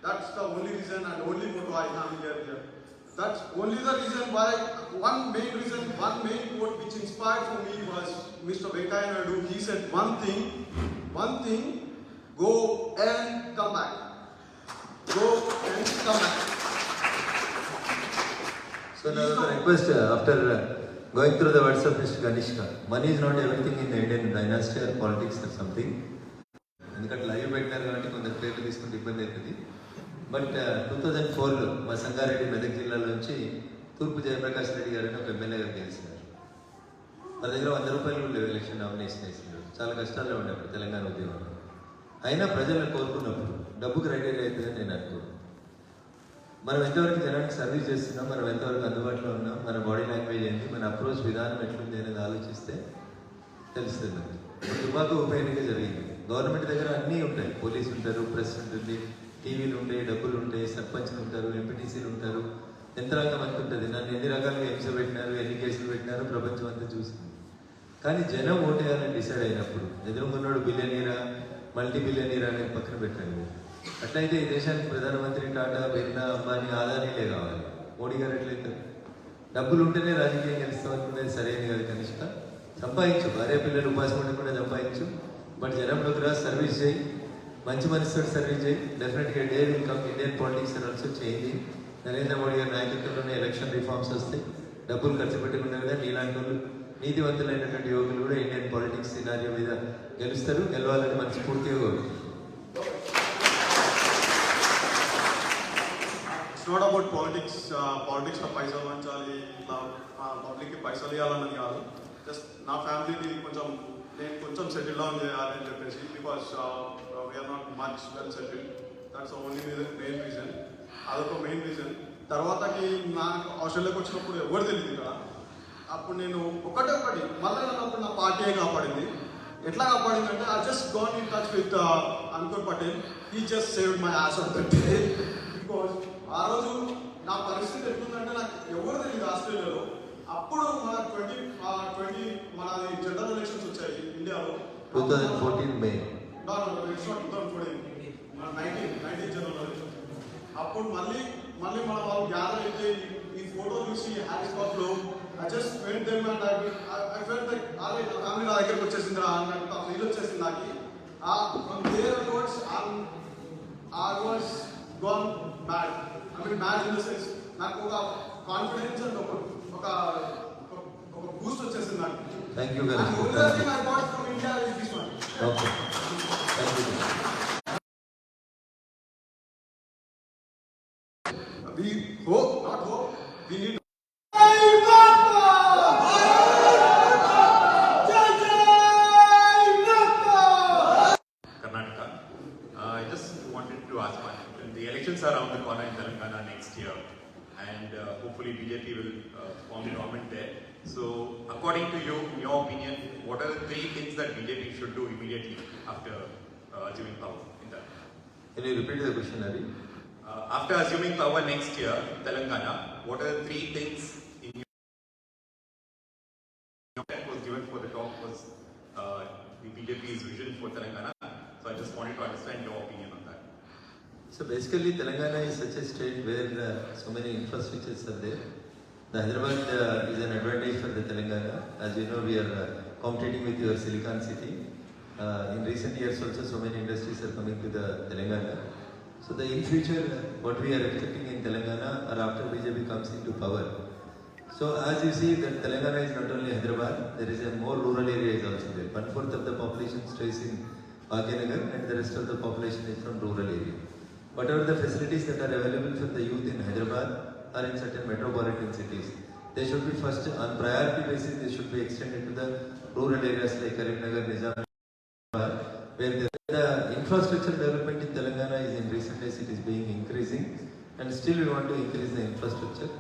That's the only reason and only motto I have here. That's only the reason why, one main quote which inspired for me was Mr. Venkaiah Naidu. He said one thing, go and come back. Go and come back. So now the request after going through the words of Mr. Kanishka, money is not everything in the Indian dynasty or politics or something. ఎందుకంటే live పెట్టినారు కాబట్టి కొందరు పేర్లు తీసుకుంటే ఇబ్బంది అవుతుంది. But 2004లో మా సంగారెడ్డి మెదక్ జిల్లాలో నుంచి తూర్పు జయప్రకాష్ రెడ్డి గారిని ఒక ఎమ్మెల్యేగా గెలిచినారు. మా దగ్గర 100 రూపాయలు కూడా లేవు, ఎలక్షన్ నామినేషన్ వేసినారు. చాలా కష్టాల్లో ఉండేప్పుడు తెలంగాణ ఉద్యమంలో. అయినా ప్రజలను కోరుకున్నప్పుడు డబ్బు క్రైటీరియా అవుతుందని నేను అనుకోను. మనం ఎంతవరకు జనానికి సర్వీస్ చేస్తున్నాం, మనం ఎంతవరకు అందుబాటులో ఉన్నాం, మన బాడీ లాంగ్వేజ్ ఏంటి, మన అప్రోచ్ విధానం ఎట్లుంది అనేది ఆలోచిస్తే తెలుస్తుంది. తుపాకు ఉప ఎన్నిక జరిగింది. గవర్నమెంట్ దగ్గర అన్నీ ఉంటాయి, పోలీసు ఉంటారు, ప్రెస్ ఉంటుంది, టీవీలు ఉంటాయి, డబ్బులు ఉంటాయి, సర్పంచ్లు ఉంటారు, ఎంపీటీసీలు ఉంటారు, యంత్రాంగం అంత ఉంటుంది. నన్ను ఎన్ని రకాలుగా హింస పెట్టినారు, ఎన్ని కేసులు పెట్టినారు ప్రపంచం అంతా చూసింది. కానీ జనం ఓటేయాలని డిసైడ్ అయినప్పుడు ఎదురుకున్నాడు బిలియనీరా మల్టీ బిలియనీరా అనేది పక్కన పెట్టండి. అట్లయితే ఈ దేశానికి ప్రధానమంత్రి టాటా, బిర్లా, అంబానీ, ఆదానీలే కావాలి. మోడీ గారు ఎట్లయితే డబ్బులు ఉంటేనే రాజకీయం గెలుస్తాం అనుకునేది సరైనది కాదు. కనిష్ట సంపాదించు, భార్య పిల్లలు ఉపాసం ఉండకుండా సంపాదించు, బట్ జనంలోకి రా, సర్వీస్ చేయి, మంచి మనసుతో సర్వీస్ చేయి. Definitely day will come. Indian politics are also changing. Narendra Modi గారి నాయకత్వంలోనే ఎలక్షన్ రిఫార్మ్స్ వస్తాయి. డబ్బులు ఖర్చు పెట్టకుండా కదా నీలాంటి వాళ్ళు నీతివంతులైనటువంటి యువకులు కూడా ఇండియన్ పాలిటిక్స్ సినారియో మీద గెలుస్తారు. గెలవాలని మనస్ఫూర్తిగా కోరుకుంటున్నాను. It's not about politics. Politics లో పైసలు పంచాలి, ఇట్లా పబ్లిక్కి పైసలు ఇవ్వాలన్నది కాదు. జస్ట్ నా ఫ్యామిలీని నేను కొంచెం సెటిల్ డౌన్ చేయాలి అని చెప్పేసి, because we are not much well settle. That's only main reason. అదొక మెయిన్ రీజన్. తర్వాతకి నాకు ఆస్ట్రేలియాకి వచ్చినప్పుడు ఎవరు తెలియదు ఇక్కడ. అప్పుడు నేను ఒకటి మళ్ళీ నన్నప్పుడు నా పార్టీయే కాపాడింది. ఎట్లా కాపాడింది అంటే I just gone in touch with Ankur Patel. He just saved my ass of that day. Because ఆ రోజు నా పరిస్థితి ఎట్లుందంటే నాకు ఎవరు తెలియదు ఆస్ట్రేలియాలో. అప్పుడు మన 20 మనది జనరల్ ఎలక్షన్స్ వచ్చాయి ఇండియాలో 2014 మే. ఇట్స్ నాట్ 2014, మన 19 జనరల్ ఎలక్షన్స్. అప్పుడు మళ్ళీ మన వాళ్ళు గ్యాదర్ అయితే ఈ ఫోటో చూసి హ్యారీస్బర్గ్ లో I just went them and I felt like అరే నా ఫ్యామిలీ నా దగ్గరకు వచ్చేసిందిరా అన్నట్టు ఫీల్ వచ్చేసింది నాకు. From there onwards I was gone mad. I mean mad in the sense నాకు ఒక కాన్ఫిడెన్స్ అండ్ ఒక బూస్ట్ వచ్చేసింది నాకు. థ్యాంక్ యూ గారు. Only thing I got from India is this one. Okay, thank you. We hope, not hope, we need BJP will form the government there. So, according to you, in your opinion, what are the 3 things that BJP should do immediately after assuming power in that? Can you repeat the question, Hari? After assuming power next year, Telangana, what are the 3 things in your that was given for the talk was the BJP's vision for Telangana? So I just wanted to understand your opinion on that. So basically, Telangana is such a state where so many infrastructures are there. The Hyderabad is an advantage for the Telangana. As you know, we are competing with your Silicon City. In recent years also, so many industries are coming to the Telangana. So in future, what we are expecting in Telangana or after BJP comes into power. So as you see, that Telangana is not only Hyderabad, there is a more rural areas also there. 1/4 of the population stays in Bhagyanagar and the rest of the population is from rural area. Whatever the facilities that are available for the youth in Hyderabad or in certain metropolitan cities, they should be first on priority basis, they should be extended to the rural areas like Karimnagar, Nizam, where the infrastructure development in Telangana is in recent days it is being increasing, and still we want to increase the infrastructure,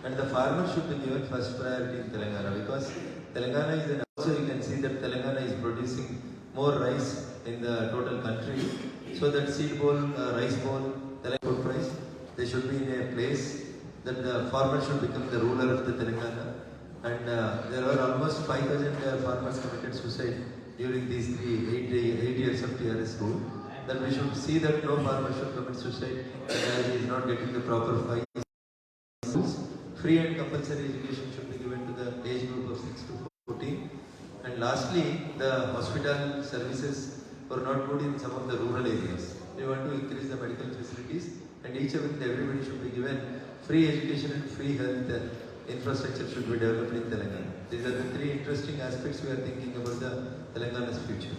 and the farmers should be given first priority in Telangana, because Telangana is also you can see that Telangana is producing more rice in the total country, so that seed bowl, rice bowl, Telangana price, they should be in a place that the farmers should become the ruler of the Telangana, and there were almost 5,000 farmers committed suicide during these 8 years of TRS rule, that we should see that no farmer should commit suicide as he is not getting the proper fines. Free and compulsory education should be given to the age group of 6 to 14. And lastly, the hospital services were not good in some of the rural areas. We want to increase the medical facilities, and each and everybody should be given free education and free health infrastructure should be developed in Telangana. These are the 3 interesting aspects we are thinking about the Telangana's future.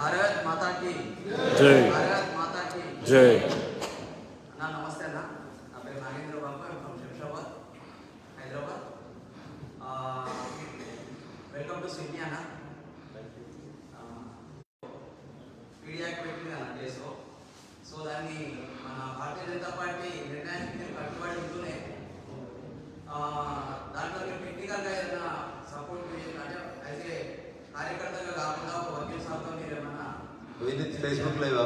Bharat माता की जय। भारत माता की जय। అన్నా నమస్తే అన్న నా పేరు Nagendra Babu from Shamshabad Hyderabad welcome to Sydney అన్న పీడియాక్ పెట్టింది అన్న డేస్లో సో దాన్ని మన భారతీయ జనతా పార్టీ నిర్ణయానికి కట్టుబడి ఉంటూనే దాంట్లో మీరు టెక్నికల్గా ఏదైనా సపోర్ట్ అంటే యాజ్ ఏ కార్యకర్తగా కాకుండా ఒక వకీల్ సాబ్తో మీరు ఏమన్నా With Facebook Live,